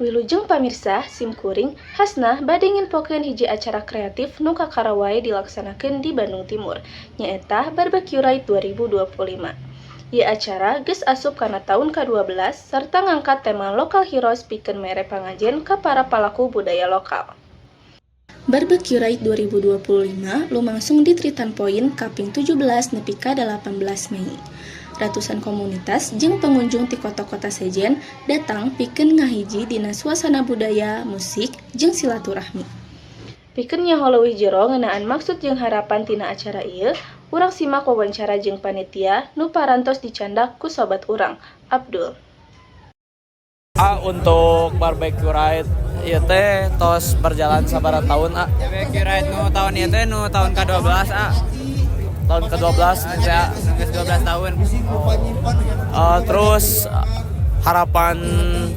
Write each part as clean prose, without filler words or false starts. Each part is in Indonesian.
Wilujeng pamirsa, simkuring, Hasna bade nginfokeun hiji acara kreatif nu kakarawai dilaksanakeun di Bandung Timur, nyaeta Barbecue Rite 2025. Ieu acara geus asup kana taun ke-12 sarta ngangkat tema Local Heroes pikeun mere pangajen ka para palaku budaya lokal. Barbecue Rite 2025 lumangsung di Triton Point kaping 17 nepi ka 18 Mei. Ratusan komunitas jeung pengunjung ti kota-kota sejen datang pikeun ngahiji dina suasana budaya, musik, jeung silaturahmi. Pikeun nyaho leuwih jero ngeunaan maksud jeung harapan tina acara ieu, urang simak wawancara jeung panitia nu parantos dicandak ku sobat urang, Abdul. Untuk Barbecue Rite ieu teh tos berjalan sabaraha taun. Barbecue Rite nu tahun ieu teh nu tahun ke-12 Tahun ke-12 ya, geus 12 tahun. Terus harapan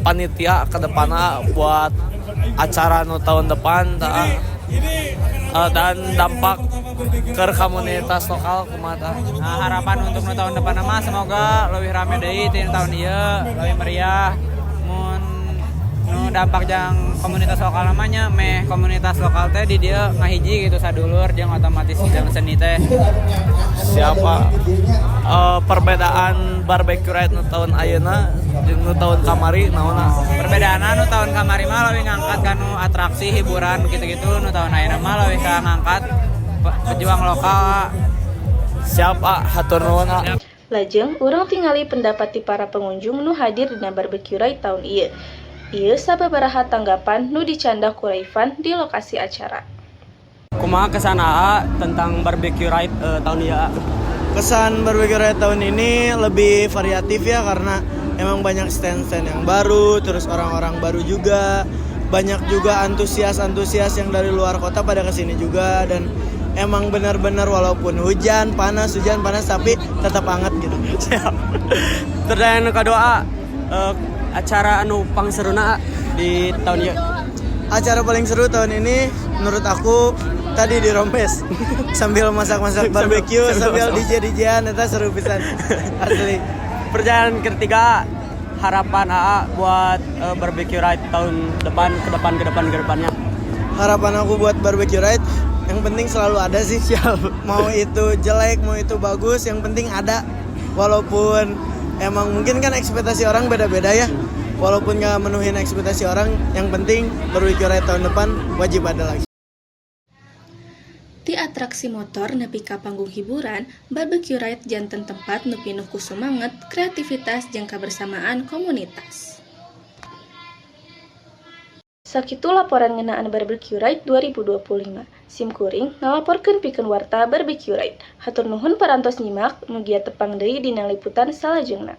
panitia ke depanna buat acara nu tahun depan dan dampak ke komunitas lokal kumaha. Nah, harapan untuk nu tahun depan mah semoga leuwih rame deui ti tahun ieu, leuwih meriah. Nu dampak jeung komunitas lokal namanya meh komunitas lokal teh di dieu ngahiji gitu sadulur jeung otomatis jeung seni teh. Siapa perbedaan Barbecue Rite nu tahun ayeuna jeung nu tahun kamari naonna? Perbedaanna nu tahun kamari mah leuwih ngangkat ka nu atraksi hiburan gitu-gitu, nu tahun ayeuna mah leuwih ka ngangkat pejuang lokal. Siapa hatur nuhun. Lajeng urang tingali pendapat ti para pengunjung nu hadir dina Barbecue Rite tahun ieu. Ieu sababaraha tanggapan nu dicandak ku Raivan di lokasi acara. Kumaha kesan AA tentang Barbecue Rite tahun ini? Kesan Barbecue Rite tahun ini lebih variatif ya, karena emang banyak stand-stand yang baru, terus orang-orang baru juga, banyak juga antusias yang dari luar kota pada kesini juga, dan emang benar-benar walaupun hujan panas tapi tetap hangat gitu. Siap. Terus yang kedua, acara anu pangseruna di tahun ini? Acara paling seru tahun ini menurut aku tadi di Rompes sambil masak-masak barbecue sambil DJ-an, itu seru pisan asli. Perjalanan ketiga, harapan AA buat Barbecue Rite tahun kedepannya. Harapan aku buat Barbecue Rite yang penting selalu ada sih. Mau itu jelek mau itu bagus, yang penting ada. Walaupun emang mungkin kan ekspektasi orang beda-beda ya, walaupun gak menuhin ekspektasi orang, yang penting Barbecue Rite tahun depan wajib ada lagi. Ti atraksi motor nepi ka panggung hiburan, Barbecue Rite janten tempat nu pinuh ku sumanget, kreativitas jeung kabersamaan komunitas. Sakitu laporan ngeunaan Barbecue Rite 2025. Simkuring ngalaporkeun pikeun warta Barbecue Rite. Hatur nuhun parantos nyimak, mugia tepang deui dina liputan salajengna.